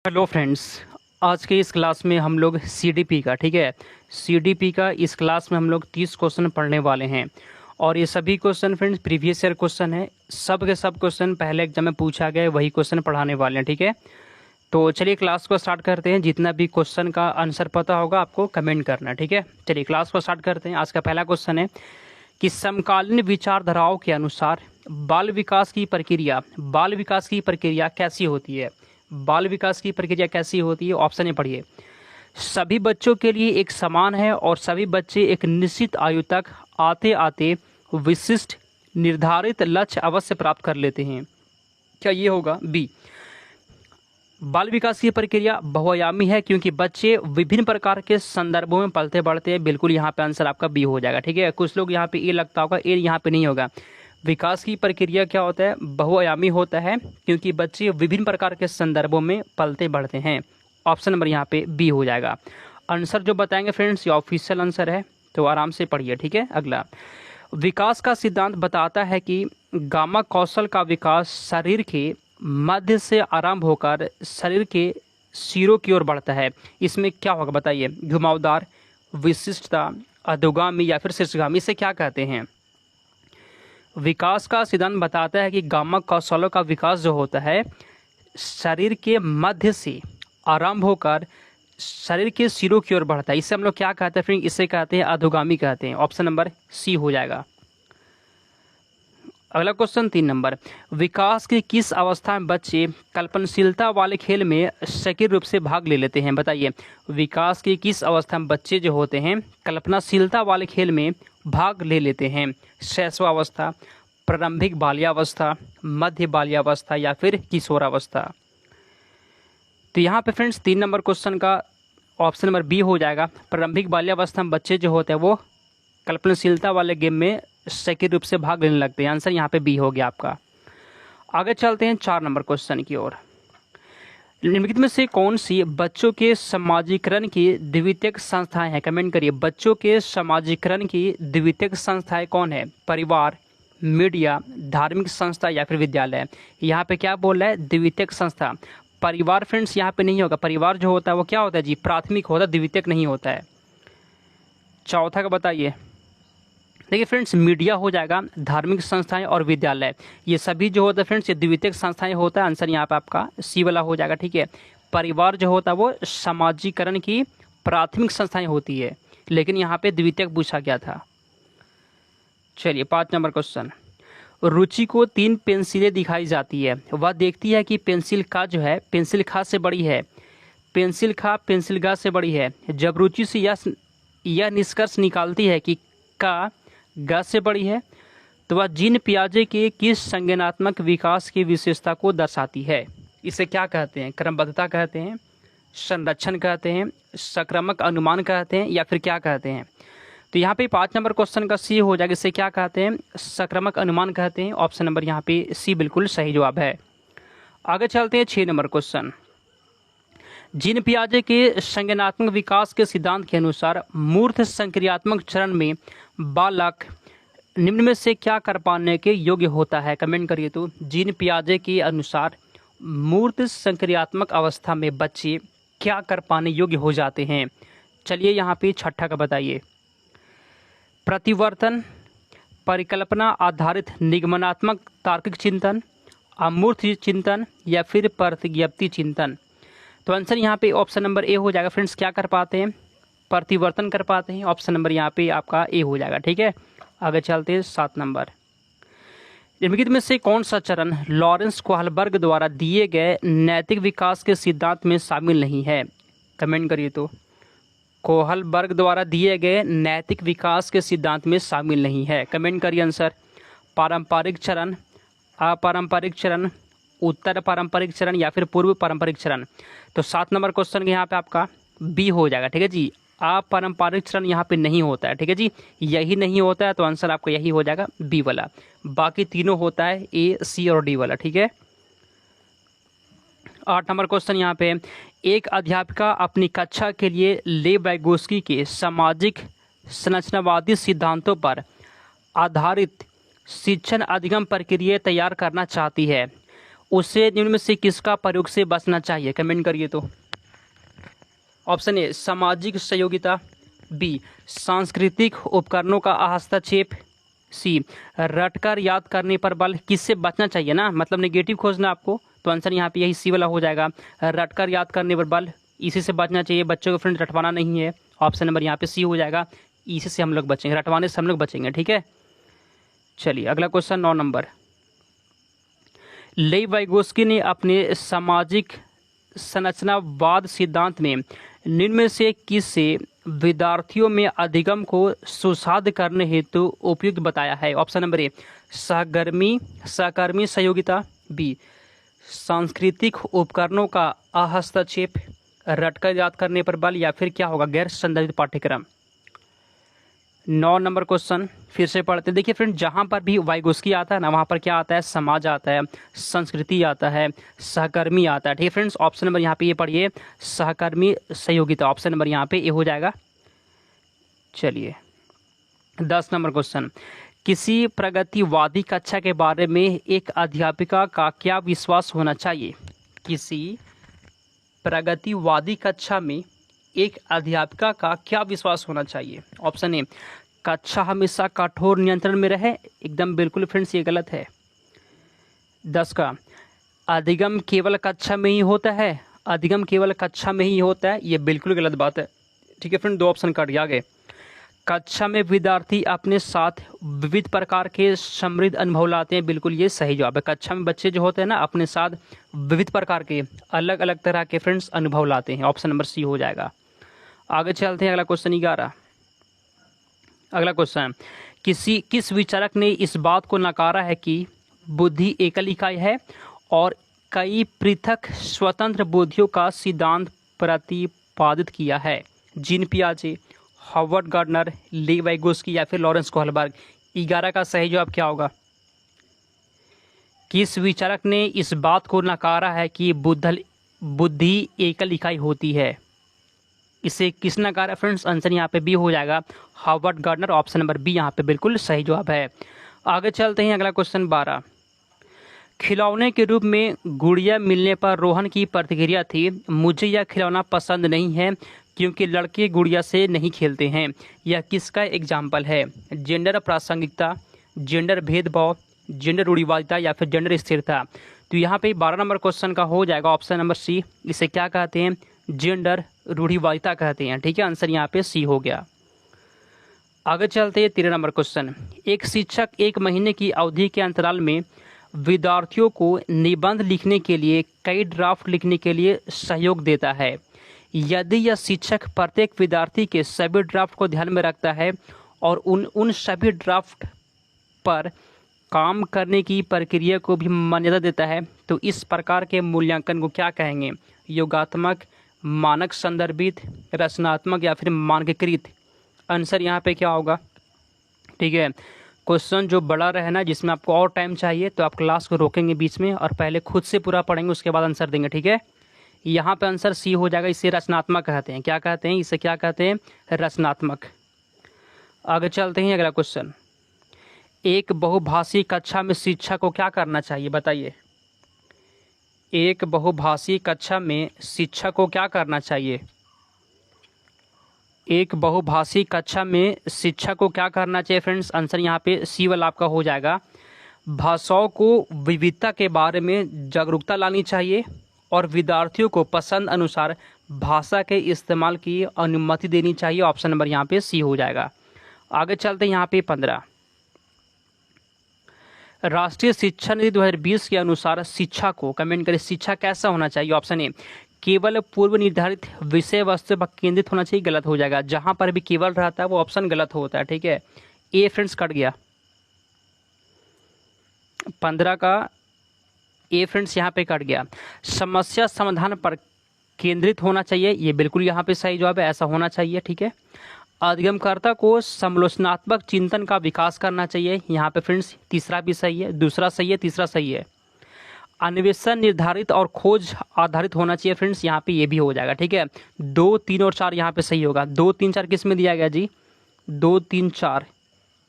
Hello friends. आज के इस क्लास में हम लोग सीडीपी का सीडीपी का इस क्लास में हम लोग 30 क्वेश्चन पढ़ने वाले हैं। और ये सभी question friends previous year question है। सब के सब क्वेश्चन पहले एग्जाम में पूछा गया है, वही क्वेश्चन पढ़ाने वाले हैं। ठीक है, तो चलिए क्लास को स्टार्ट करते हैं। जितना भी क्वेश्चन का आंसर पता होगा आपको कमेंट करना। ठीक है, चलिए क्लास को स्टार्ट करते हैं। आज का पहला क्वेश्चन है कि समकालीन विचारधाराओं के अनुसार बाल विकास की प्रक्रिया कैसी होती है। बाल विकास की प्रक्रिया कैसी होती है? ऑप्शन ए पढ़िए। सभी बच्चों के लिए एक समान है और सभी बच्चे एक निश्चित आयु तक आते आते विशिष्ट निर्धारित लक्ष्य अवश्य प्राप्त कर लेते हैं। क्या ये होगा? बी। बाल विकास की प्रक्रिया बहुआयामी है क्योंकि बच्चे विभिन्न प्रकार के संदर्भों में पलते बढ़ते हैं। बिल्कुल यहाँ पे आंसर आपका बी हो जाएगा। ठीक है, कुछ लोग यहाँ पे ए लगता होगा, ए यहाँ पे नहीं होगा। विकास की प्रक्रिया क्या होता है? बहुआयामी होता है क्योंकि बच्चे विभिन्न प्रकार के संदर्भों में पलते बढ़ते हैं। ऑप्शन नंबर यहाँ पे बी हो जाएगा। आंसर जो बताएंगे फ्रेंड्स ये ऑफिशियल आंसर है, तो आराम से पढ़िए। ठीक है, अगला, विकास का सिद्धांत बताता है कि गामा कौशल का विकास शरीर के मध्य से आरंभ होकर शरीर के सिरों की ओर बढ़ता है। इसमें क्या होगा बताइए? घुमावदार, विशिष्टता, अधोगामी या फिर शीर्षगामी। इसे क्या कहते हैं? विकास का सिद्धांत बताता है कि गामा कौशलों का विकास जो होता है शरीर के मध्य से आरंभ होकर शरीर के सिरों की ओर बढ़ता है। इसे हम लोग क्या कहते हैं फ्रेंड? इसे कहते हैं अधोगामी कहते हैं। ऑप्शन नंबर सी हो जाएगा। अगला क्वेश्चन 3 नंबर, विकास की किस अवस्था में बच्चे कल्पनाशीलता वाले खेल में सक्रिय रूप से भाग ले लेते हैं? बताइए, विकास की किस अवस्था में बच्चे जो होते हैं कल्पनाशीलता वाले खेल में भाग ले लेते हैं? शैशवावस्था, प्रारंभिक बाल्यावस्था, मध्य बाल्यावस्था या फिर किशोरावस्था। तो यहाँ पे फ्रेंड्स 3 नंबर क्वेश्चन का ऑप्शन नंबर बी हो जाएगा। प्रारंभिक बाल्यावस्था में बच्चे जो होते हैं वो कल्पनाशीलता वाले गेम में सक्रिय रूप से भाग लेने लगते हैं। आंसर यहाँ पे बी हो गया आपका। आगे चलते हैं 4 नंबर क्वेश्चन की ओर। निम्नलिखित में से कौन सी बच्चों के समाजीकरण की द्वितीयक संस्थाएं हैं? कमेंट करिए। बच्चों के समाजीकरण की द्वितीयक संस्थाएं कौन है? परिवार, मीडिया, धार्मिक संस्था या फिर विद्यालय। यहाँ पे क्या बोल रहा है? द्वितीयक संस्था। परिवार फ्रेंड्स यहाँ पे नहीं होगा। परिवार जो होता है वो क्या होता है जी? प्राथमिक होता है, द्वितीयक नहीं होता है। चौथा का बताइए। देखिए फ्रेंड्स, मीडिया हो जाएगा, धार्मिक संस्थाएं और विद्यालय, ये सभी जो होता है फ्रेंड्स ये द्वितीयक संस्थाएं होता है। आंसर यहाँ पे आपका सी वाला हो जाएगा। ठीक है, परिवार जो होता है वो समाजीकरण की प्राथमिक संस्थाएं होती है, लेकिन यहाँ पे द्वितीयक पूछा गया था। चलिए 5 नंबर क्वेश्चन, रुचि को 3 पेंसिलें दिखाई जाती है। वह देखती है कि पेंसिल का जो है पेंसिल खा से बड़ी है, पेंसिल खा पेंसिल गा से बड़ी है। जब रुचि से यह निष्कर्ष निकालती है कि का गा से बड़ी है, तो वह जीन पियाजे के किस संज्ञानात्मक विकास की विशेषता को दर्शाती है? इसे क्या कहते हैं? क्रमबद्धता कहते हैं, संरक्षण कहते हैं, संक्रामक अनुमान कहते हैं या फिर क्या कहते हैं? तो यहाँ पे 5 नंबर क्वेश्चन का सी हो जाएगा। इसे क्या कहते हैं? संक्रामक अनुमान कहते हैं। ऑप्शन नंबर यहाँ पे सी बिल्कुल सही जवाब है। आगे चलते हैं 6 नंबर क्वेश्चन, जीन पियाजे के संज्ञानात्मक विकास के सिद्धांत के अनुसार मूर्त संक्रियात्मक चरण में बालक निम्न में से क्या कर पाने के योग्य होता है? कमेंट करिए। तो जीन पियाजे के अनुसार मूर्त संक्रियात्मक अवस्था में बच्चे क्या कर पाने योग्य हो जाते हैं? चलिए यहाँ पे छठा का बताइए। प्रतिवर्तन, परिकल्पना आधारित निगमनात्मक तार्किक चिंतन, अमूर्त चिंतन या फिर प्रतिज्ञप्ति चिंतन। तो आंसर यहाँ पे ऑप्शन नंबर ए हो जाएगा। फ्रेंड्स क्या कर पाते हैं? प्रतिवर्तन कर पाते हैं। ऑप्शन नंबर यहाँ पे आपका ए हो जाएगा। ठीक है, आगे चलते हैं 7 नंबर, निम्नलिखित में से कौन सा चरण लॉरेंस कोहलबर्ग द्वारा दिए गए नैतिक विकास के सिद्धांत में शामिल नहीं है? कमेंट करिए। तो कोहलबर्ग द्वारा दिए गए नैतिक विकास के सिद्धांत में शामिल नहीं है। कमेंट करिए आंसर। पारंपरिक चरण, अपारंपरिक चरण, उत्तर पारंपरिक चरण या फिर पूर्व पारंपरिक चरण। तो 7 नंबर क्वेश्चन के यहाँ पे आपका बी हो जाएगा। ठीक है जी, अपारंपरिक चरण यहाँ पे नहीं होता है। ठीक है जी, यही नहीं होता है, तो आंसर आपका यही हो जाएगा बी वाला। बाकी तीनों होता है ए, सी और डी वाला। ठीक है, 8 नंबर क्वेश्चन यहाँ पे, एक अध्यापिका अपनी कक्षा के लिए लेव वाइगोस्की के सामाजिक संरचनावादी सिद्धांतों पर आधारित शिक्षण अधिगम प्रक्रिया तैयार करना चाहती है। उसे निम्न में से किसका प्रयोग से बचना चाहिए, कमेंट करिए। तो ऑप्शन ए सामाजिक सहयोगिता, बी सांस्कृतिक उपकरणों का हस्तक्षेप, सी रटकर याद करने पर बल। किससे बचना चाहिए ना, मतलब नेगेटिव खोजना आपको, तो आंसर यहाँ पे यही सी वाला हो जाएगा, रटकर याद करने पर बल, इसी से बचना चाहिए। बच्चों को फ्रेंड रटवाना नहीं है, ऑप्शन नंबर यहाँ पे सी हो जाएगा, इसी से हम लोग बचेंगे, रटवाने से हम लोग बचेंगे, ठीक है। चलिए अगला क्वेश्चन 9 नंबर। लेव वाइगोस्की ने अपने सामाजिक संरचनावाद सिद्धांत में निम्न में से किससे विद्यार्थियों में अधिगम को सुसाध्य करने हेतु उपयुक्त बताया है। ऑप्शन नंबर ए सहकर्मी सहयोगिता, बी सांस्कृतिक उपकरणों का हस्तक्षेप, रटकर याद करने पर बल, या फिर क्या होगा गैर संदर्भित पाठ्यक्रम। 9 नंबर क्वेश्चन फिर से पढ़ते हैं। देखिए फ्रेंड, जहाँ पर भी वाइगोस्की आता है ना, वहाँ पर क्या आता है, समाज आता है, संस्कृति आता है, सहकर्मी आता है, ठीक है फ्रेंड्स। ऑप्शन नंबर यहाँ पे ये पढ़िए सहकर्मी सहयोगिता, ऑप्शन नंबर यहाँ पे ये हो जाएगा। चलिए 10 नंबर क्वेश्चन। किसी प्रगतिवादी कक्षा के बारे में एक अध्यापिका का क्या विश्वास होना चाहिए। किसी प्रगतिवादी कक्षा में एक अध्यापिका का क्या विश्वास होना चाहिए। ऑप्शन ए कक्षा हमेशा कठोर नियंत्रण में रहे, एकदम बिल्कुल फ्रेंड्स ये गलत है। 10 का अधिगम केवल कक्षा में ही होता है, अधिगम केवल कक्षा में ही होता है, ये बिल्कुल गलत बात है, ठीक है फ्रेंड। 2 ऑप्शन कट गया आगे। कक्षा में विद्यार्थी अपने साथ विविध प्रकार के समृद्ध अनुभव लाते हैं, बिल्कुल ये सही जवाब है। कक्षा में बच्चे जो होते हैं ना, अपने साथ विविध प्रकार के अलग अलग तरह के फ्रेंड्स अनुभव लाते हैं, ऑप्शन नंबर सी हो जाएगा। आगे चलते हैं, अगला क्वेश्चन 11। अगला क्वेश्चन, किस विचारक ने इस बात को नकारा है कि बुद्धि एकल इकाई है और कई पृथक स्वतंत्र बुद्धियों का सिद्धांत प्रतिपादित किया है। जीन पियाजे, हॉवर्ड गार्डनर, ली वाइगोस्की, या फिर लॉरेंस कोहलबर्ग। 11 का सही जवाब क्या होगा। किस विचारक ने इस बात को नकारा है कि बुद्धि एकल इकाई होती है, इसे किस नकारा फ्रेंड्स। आंसर यहाँ पे बी हो जाएगा, Howard Gardner, option number B यहाँ पे बिल्कुल सही जवाब है। आगे चलते हैं, अगला क्वेश्चन 12। खिलौने के रूप में गुड़िया मिलने पर रोहन की प्रतिक्रिया थी, मुझे यह खिलौना पसंद नहीं है क्योंकि लड़के गुड़िया से नहीं खेलते हैं। यह किसका एग्जाम्पल है। जेंडर प्रासंगिकता, जेंडर भेदभाव, जेंडर रूढ़िवादिता, या फिर जेंडर स्थिरता। तो यहाँ पे 12 नंबर क्वेश्चन का हो जाएगा ऑप्शन नंबर सी, इसे क्या कहते हैं, जेंडर रूढ़िवादिता कहते हैं, ठीक है। आंसर यहाँ पे सी हो गया। आगे चलते हैं 13 नंबर क्वेश्चन। एक शिक्षक 1 महीने की अवधि के अंतराल में विद्यार्थियों को निबंध लिखने के लिए कई ड्राफ्ट लिखने के लिए सहयोग देता है। यदि यह शिक्षक प्रत्येक विद्यार्थी के सभी ड्राफ्ट को ध्यान में रखता है और उन सभी ड्राफ्ट पर काम करने की प्रक्रिया को भी मान्यता देता है, तो इस प्रकार के मूल्यांकन को क्या कहेंगे। योगात्मक, मानक संदर्भित, रचनात्मक, या फिर मानकीकृत। आंसर यहाँ पे क्या होगा, ठीक है। क्वेश्चन जो बड़ा रहे ना, जिसमें आपको और टाइम चाहिए, तो आप क्लास को रोकेंगे बीच में और पहले खुद से पूरा पढ़ेंगे, उसके बाद आंसर देंगे, ठीक है। यहाँ पे आंसर सी हो जाएगा, इसे रचनात्मक कहते हैं। क्या कहते हैं, इसे क्या कहते हैं, रचनात्मक। आगे चलते हैं, अगला क्वेश्चन। एक बहुभाषी कक्षा में शिक्षक को क्या करना चाहिए, बताइए। एक बहुभाषी कक्षा में शिक्षक को क्या करना चाहिए। एक बहुभाषी कक्षा में शिक्षक को क्या करना चाहिए फ्रेंड्स। आंसर यहाँ पे सी वाला आपका हो जाएगा। भाषाओं को विविधता के बारे में जागरूकता लानी चाहिए और विद्यार्थियों को पसंद अनुसार भाषा के इस्तेमाल की अनुमति देनी चाहिए। ऑप्शन नंबर यहाँ पे सी हो जाएगा। आगे चलते हैं, यहाँ पे 15। राष्ट्रीय शिक्षा नीति 2020 के अनुसार शिक्षा को, कमेंट करें, शिक्षा कैसा होना चाहिए। ऑप्शन ए केवल पूर्व निर्धारित विषय वस्तु पर केंद्रित होना चाहिए, गलत हो जाएगा। जहां पर भी केवल रहता है वो ऑप्शन गलत होता है, ठीक है। ए फ्रेंड्स कट गया, 15 का ए फ्रेंड्स यहाँ पे कट गया। समस्या समाधान पर केंद्रित होना चाहिए, ये बिल्कुल यहाँ पे सही जवाब है, ऐसा होना चाहिए, ठीक है। अधिगमकर्ता को समालोचनात्मक चिंतन का विकास करना चाहिए, यहाँ पे फ्रेंड्स तीसरा भी सही है, दूसरा सही है, तीसरा सही है। अन्वेषण निर्धारित और खोज आधारित होना चाहिए फ्रेंड्स, यहाँ पे ये भी हो जाएगा, ठीक है। 2, 3 और 4 यहाँ पे सही होगा। 2, 3, 4 किस में दिया गया जी, 2, 3, 4,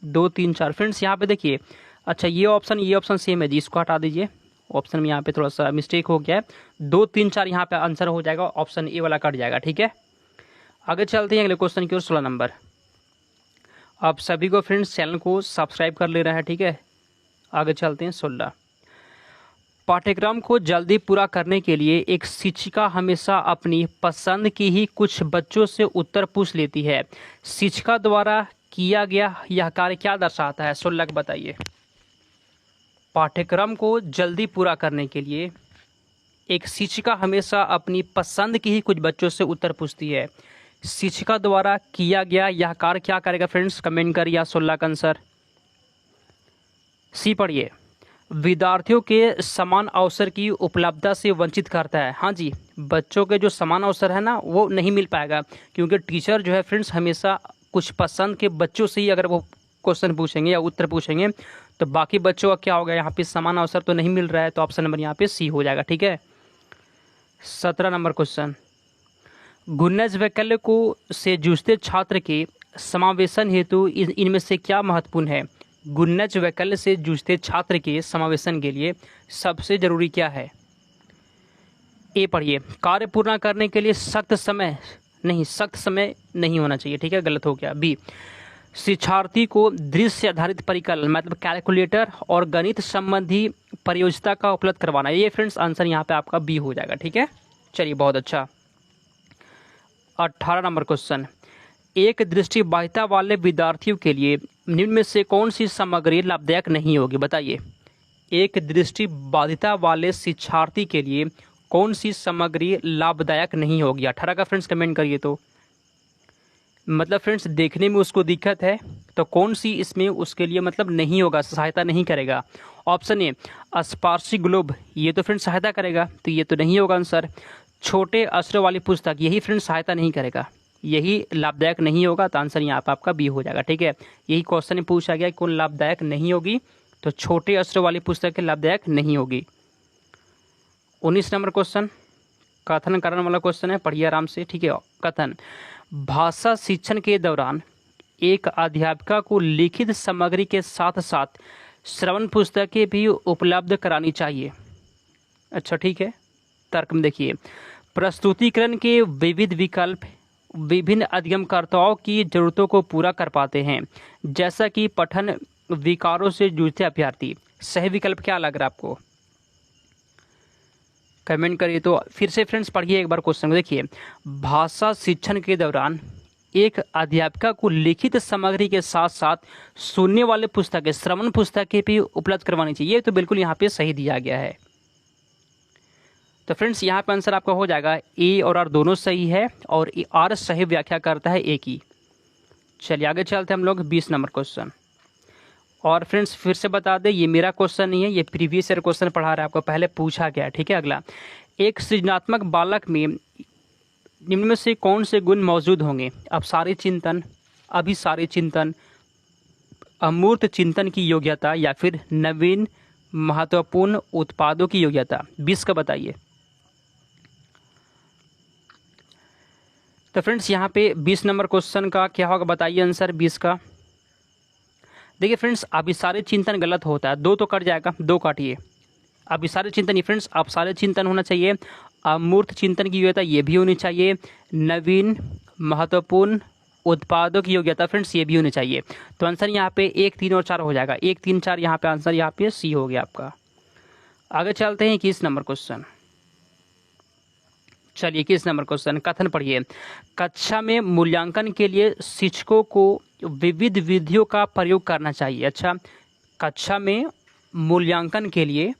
2, 3, 4 फ्रेंड्स यहाँ पे देखिए। अच्छा ये ऑप्शन सेम है जी, इसको हटा दीजिए। ऑप्शन में यहाँ पे थोड़ा सा मिस्टेक हो गया है, 2, 3, 4 यहाँ पे आंसर हो जाएगा, ऑप्शन ए वाला कट जाएगा। ठीक है, आगे चलते हैं अगले क्वेश्चन की ओर। 16 नंबर। आप सभी को फ्रेंड्स चैनल को सब्सक्राइब कर लेना है। ठीक है, आगे चलते हैं। 16, पाठ्यक्रम को जल्दी पूरा करने के लिए एक शिक्षिका हमेशा अपनी पसंद की ही कुछ बच्चों से उत्तर पूछ लेती है। शिक्षिका द्वारा किया गया यह कार्य क्या दर्शाता है? 16 बताइए। पाठ्यक्रम को जल्दी पूरा करने के लिए एक शिक्षिका हमेशा अपनी पसंद की ही कुछ बच्चों से उत्तर पूछती है। शिक्षिका द्वारा किया गया यह कार्य क्या करेगा फ्रेंड्स? कमेंट करिए 16 का आंसर। सी पढ़िए। विद्यार्थियों के समान अवसर की उपलब्धता से वंचित करता है। हाँ जी, बच्चों के जो समान अवसर है ना वो नहीं मिल पाएगा, क्योंकि टीचर जो है फ्रेंड्स हमेशा कुछ पसंद के बच्चों से ही अगर वो क्वेश्चन पूछेंगे या उत्तर पूछेंगे तो बाकी बच्चों का क्या होगा? यहाँ पे समान अवसर तो नहीं मिल रहा है, तो ऑप्शन नंबर यहाँ पे सी हो जाएगा। ठीक है, 17 नंबर क्वेश्चन। गुन्नज वैकल्य को से जूझते छात्र के समावेशन हेतु इनमें से क्या महत्वपूर्ण है? गुन्नज वैकल्य से जूझते छात्र के समावेशन के लिए सबसे जरूरी क्या है? ए पढ़िए। कार्य पूर्ण करने के लिए सख्त समय नहीं होना चाहिए। ठीक है, गलत हो गया। बी, शिक्षार्थी को दृश्य आधारित परिकलन मतलब कैलकुलेटर और गणित संबंधी परियोजना का उपलब्ध करवाना। ये फ्रेंड्स आंसर यहाँ पे आपका बी हो जाएगा। ठीक है, चलिए बहुत अच्छा। 18 नंबर क्वेश्चन। एक दृष्टिबाधिता वाले विद्यार्थियों के लिए निम्न में से कौन सी सामग्री लाभदायक नहीं होगी? बताइए। एक दृष्टिबाधिता वाले शिक्षार्थी के लिए कौन सी सामग्री लाभदायक नहीं होगी? 18 का फ्रेंड्स कमेंट करिए। तो मतलब फ्रेंड्स देखने में उसको दिक्कत है तो कौन सी इसमें उसके लिए मतलब नहीं होगा, सहायता नहीं करेगा? ऑप्शन ए स्पार्शी ग्लोब, ये तो फ्रेंड्स सहायता करेगा, तो ये तो नहीं होगा आंसर। छोटे अक्षरों वाली पुस्तक, यही फ्रेंड्स सहायता नहीं करेगा, यही लाभदायक नहीं होगा, तो आंसर यहाँ पर आपका बी हो जाएगा। ठीक है, यही क्वेश्चन में पूछा गया कौन लाभदायक नहीं होगी, तो छोटे अक्षरों वाली पुस्तकें लाभदायक नहीं होगी। 19 नंबर क्वेश्चन कथन कारण वाला क्वेश्चन है, पढ़िए आराम से। ठीक है, कथन। भाषा शिक्षण के दौरान एक अध्यापिका को लिखित सामग्री के साथ साथ श्रवण पुस्तकें भी उपलब्ध करानी चाहिए। अच्छा ठीक है, तर्क में देखिए। प्रस्तुतिकरण के विविध विकल्प विभिन्न अध्ययनकर्ताओं की जरूरतों को पूरा कर पाते हैं, जैसा कि पठन विकारों से जूझते अभ्यर्थी। सही विकल्प क्या लग रहा है आपको? कमेंट करिए। तो फिर से फ्रेंड्स पढ़िए एक बार क्वेश्चन को, देखिए। भाषा शिक्षण के दौरान एक अध्यापिका को लिखित सामग्री के साथ साथ सुनने वाले पुस्तकें श्रवण पुस्तकें भी उपलब्ध करवानी चाहिए। ये तो बिल्कुल यहाँ पे सही दिया गया है। तो फ्रेंड्स यहाँ पे आंसर आपका हो जाएगा ए और आर दोनों सही है, और आर सही व्याख्या करता है ए की। चलिए आगे चलते हैं हम लोग 20 नंबर क्वेश्चन। और फ्रेंड्स फिर से बता दें, ये मेरा क्वेश्चन नहीं है, ये प्रीवियस ईयर क्वेश्चन पढ़ा रहा है आपको, पहले पूछा गया। ठीक है, अगला। एक सृजनात्मक बालक में निम्न में से कौन से गुण मौजूद होंगे? अब सारे चिंतन, अभिसारी चिंतन, अमूर्त चिंतन की योग्यता, या फिर नवीन महत्वपूर्ण उत्पादों की योग्यता? 20 का बताइए। तो फ्रेंड्स यहाँ पे 20 नंबर क्वेश्चन का क्या होगा बताइए आंसर 20 का। देखिए फ्रेंड्स, अभिसारी चिंतन गलत होता है, 2 तो कट जाएगा, 2 काटिए। अभिसारी चिंतन फ्रेंड्स अपसारी चिंतन होना चाहिए, अमूर्त चिंतन की योग्यता ये भी होनी चाहिए, नवीन महत्वपूर्ण उत्पादों की योग्यता फ्रेंड्स ये भी होनी चाहिए। तो आंसर यहाँ पे 1, 3 और 4 हो जाएगा। 1, 3, 4 यहाँ पे आंसर यहाँ पे सी हो गया आपका। आगे चलते हैं 21 नंबर क्वेश्चन। चलिए 21 नंबर क्वेश्चन कथन पढ़िए। कक्षा में मूल्यांकन के लिए शिक्षकों को विविध विधियों का प्रयोग करना चाहिए। अच्छा, कक्षा में मूल्यांकन के लिए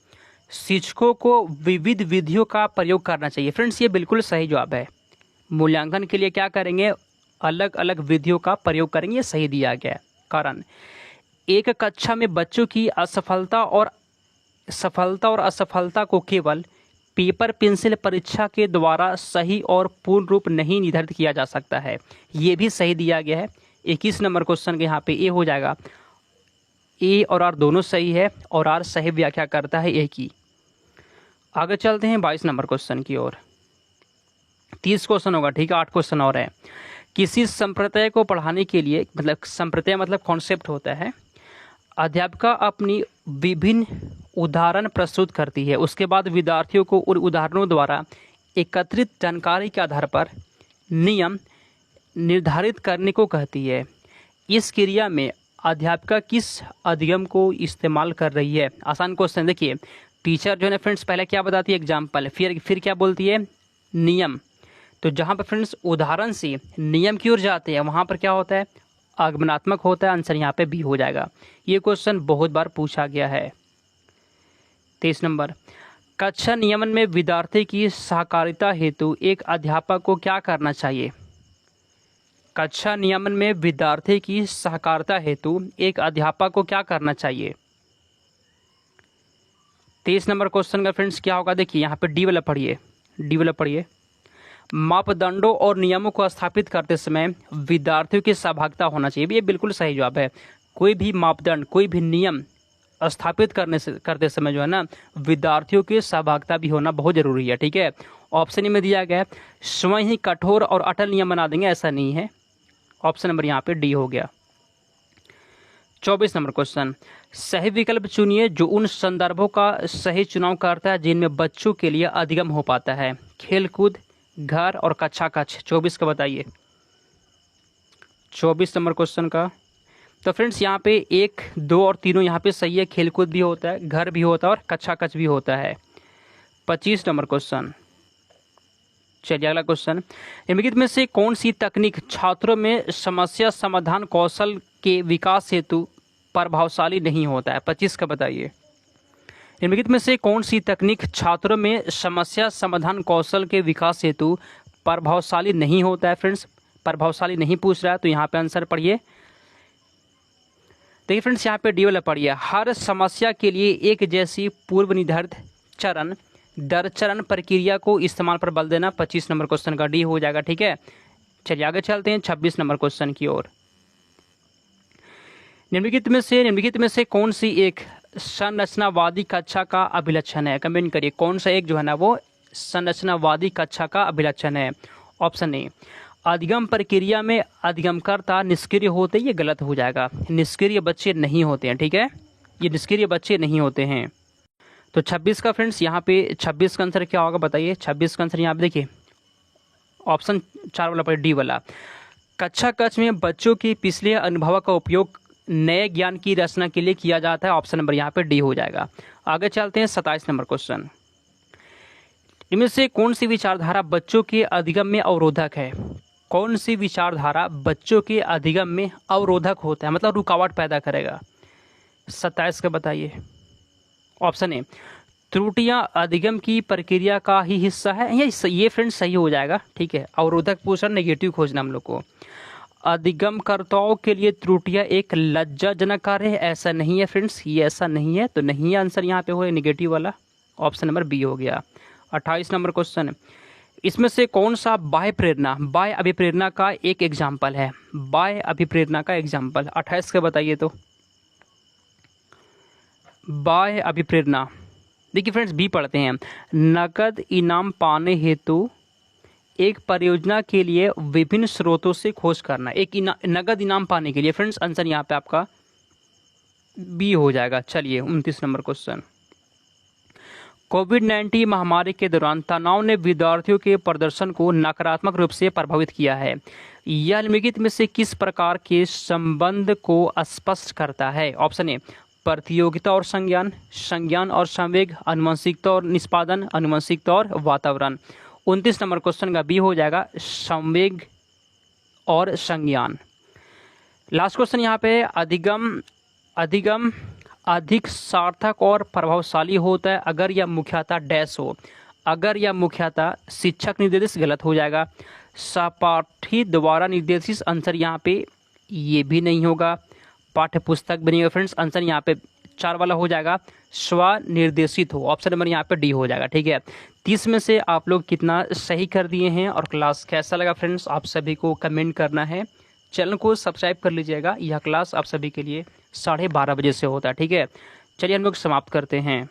शिक्षकों को विविध विधियों का प्रयोग करना चाहिए। फ्रेंड्स ये बिल्कुल सही जवाब है। मूल्यांकन के लिए क्या करेंगे? अलग अलग विधियों का प्रयोग करेंगे, ये सही दिया गया है। कारण, एक कक्षा में बच्चों की सफलता और असफलता को केवल पेपर पेंसिल परीक्षा के द्वारा सही और पूर्ण रूप नहीं निर्धारित किया जा सकता है, ये भी सही दिया गया है। 21 नंबर क्वेश्चन के यहाँ पे ए हो जाएगा। ए और आर दोनों सही है, और आर सही व्याख्या करता है ए की। आगे चलते हैं 22 नंबर क्वेश्चन की ओर। 30 क्वेश्चन होगा, ठीक है, 8 क्वेश्चन और है। किसी संप्रदाय को पढ़ाने के लिए, मतलब संप्रदाय मतलब कॉन्सेप्ट होता है, अध्यापिका अपनी विभिन्न उदाहरण प्रस्तुत करती है। उसके बाद विद्यार्थियों को उन उदाहरणों द्वारा एकत्रित जानकारी के आधार पर नियम निर्धारित करने को कहती है। इस क्रिया में अध्यापिका किस अधिगम को इस्तेमाल कर रही है? आसान क्वेश्चन। देखिए टीचर जो है ना फ्रेंड्स पहले क्या बताती है, एग्जाम्पल, फिर क्या बोलती है, नियम। तो जहाँ पर फ्रेंड्स उदाहरण से नियम की ओर जाते हैं वहाँ पर क्या होता है, आगमनात्मक होता है। आंसर यहाँ पे बी हो जाएगा। ये क्वेश्चन बहुत बार पूछा गया है। 23 नंबर, कक्षा नियमन में विद्यार्थी की सहकारिता हेतु एक अध्यापक को क्या करना चाहिए? कक्षा नियमन में विद्यार्थी की सहकारिता हेतु एक अध्यापक को क्या करना चाहिए? 23 नंबर क्वेश्चन का फ्रेंड्स क्या होगा, देखिए यहाँ पे डी वाला पढ़िए। मापदंडों और नियमों को स्थापित करते समय विद्यार्थियों की सहभागिता होना चाहिए। ये बिल्कुल सही जवाब है। कोई भी मापदंड, कोई भी नियम स्थापित करते समय जो है ना विद्यार्थियों की सहभागिता भी होना बहुत जरूरी है। ठीक है, ऑप्शन में दिया गया है स्वयं ही कठोर और अटल नियम बना देंगे, ऐसा नहीं है। ऑप्शन नंबर यहाँ पे डी हो गया। 24 नंबर क्वेश्चन, सही विकल्प चुनिए जो उन संदर्भों का सही चुनाव करता है जिनमें बच्चों के लिए अधिगम हो पाता है। खेल कूद, घर और कक्षा कक्ष। 24 का बताइए। 24 नंबर क्वेश्चन का तो फ्रेंड्स यहाँ पे 1, 2 और 3 यहाँ पे सही है। खेलकूद भी होता है, घर भी होता है और कक्षा कक्ष भी होता है। 25 नंबर क्वेश्चन, चलिए अगला क्वेश्चन, निम्नलिखित में से कौन सी तकनीक छात्रों में समस्या समाधान कौशल के विकास हेतु प्रभावशाली नहीं होता है? 25 का बताइए। निम्नलिखित में से कौन सी तकनीक छात्रों में समस्या समाधान कौशल के विकास हेतु प्रभावशाली नहीं होता है? फ्रेंड्स प्रभावशाली नहीं पूछ रहा है तो यहाँ पे आंसर पढ़िए। देखिए फ्रेंड्स यहाँ पे डी वाला पढ़िए। हर समस्या के लिए एक जैसी पूर्व निर्धारित चरण दर चरण प्रक्रिया को इस्तेमाल पर बल देना। 25 नंबर क्वेश्चन का डी हो जाएगा। ठीक है, चलिए आगे चलते हैं 26 नंबर क्वेश्चन की ओर। निम्नलिखित में से कौन सी एक संरचनावादी कक्षा का अभिलक्षण है? कमेंट करिए कौन सा एक जो है ना वो संरचनावादी कक्षा का अभिलक्षण है। ऑप्शन ए, अधिगम प्रक्रिया में अधिगमकर्ता निष्क्रिय होते, ये गलत हो जाएगा। निष्क्रिय बच्चे नहीं होते हैं। ठीक है, ये निष्क्रिय बच्चे नहीं होते हैं। तो 26 का फ्रेंड्स यहाँ पे 26 का आंसर क्या होगा बताइए। 26 का आंसर यहाँ पे देखिए ऑप्शन 4 वाला पर डी वाला। कक्षा कक्ष में बच्चों के पिछले अनुभव का उपयोग नए ज्ञान की रचना के लिए किया जाता है। ऑप्शन नंबर यहाँ पे डी हो जाएगा। आगे चलते हैं 27 नंबर क्वेश्चन। इनमें से कौन सी विचारधारा बच्चों के अधिगम में अवरोधक है? कौन सी विचारधारा बच्चों के अधिगम में अवरोधक होता है, मतलब रुकावट पैदा करेगा? 27 का बताइए। ऑप्शन ए, त्रुटियां अधिगम की प्रक्रिया का ही हिस्सा है। ये फ्रेंड्स सही हो जाएगा। ठीक है, अवरोधक पूछना, नेगेटिव खोजना हम लोग को। अधिगमकर्ताओं के लिए त्रुटियां एक लज्जाजनक कार्य है, ऐसा नहीं है फ्रेंड्स, ये ऐसा नहीं है। तो नहीं है आंसर यहाँ पे हो नेगेटिव वाला। ऑप्शन नंबर बी हो गया। 28 नंबर क्वेश्चन, इसमें से कौन सा बाह्य अभिप्रेरणा का एक एग्जाम्पल है? बाह्य अभिप्रेरणा का एग्जाम्पल 28 का बताइए। तो बाह्य अभिप्रेरणा देखिए फ्रेंड्स बी पढ़ते हैं। नकद इनाम पाने हेतु एक परियोजना के लिए विभिन्न स्रोतों से खोज करना। नगद इनाम पाने के लिए फ्रेंड्स आंसर यहाँ पे आपका बी हो जाएगा। चलिए 29 नंबर क्वेश्चन, कोविड-19 महामारी के दौरान तनाव ने विद्यार्थियों के प्रदर्शन को नकारात्मक रूप से प्रभावित किया है। यह निम्नलिखित में से किस प्रकार के संबंध को स्पष्ट करता है? ऑप्शन ए, प्रतियोगिता और संज्ञान और संवेग, आनुवंशिकता और निष्पादन, आनुवंशिकता और वातावरण। 29 नंबर क्वेश्चन का बी हो जाएगा, संवेग और संज्ञान। लास्ट क्वेश्चन यहाँ पे अधिगम अधिक सार्थक और प्रभावशाली होता है अगर यह मुख्यतः डैश हो। अगर यह मुख्यतः शिक्षक निर्देशित, गलत हो जाएगा। सहपाठी द्वारा निर्देशित, आंसर यहाँ पे ये भी नहीं होगा। पाठ्य पुस्तक भी नहीं होगा फ्रेंड्स, आंसर यहाँ पे 4 वाला हो जाएगा। स्वनिर्देशित हो, ऑप्शन नंबर यहाँ पे डी हो जाएगा। ठीक है, 30 में से आप लोग कितना सही कर दिए हैं और क्लास कैसा लगा फ्रेंड्स आप सभी को कमेंट करना है। चैनल को सब्सक्राइब कर लीजिएगा। यह क्लास आप सभी के लिए 12:30 बजे से होता है। ठीक है, चलिए हम लोग समाप्त करते हैं।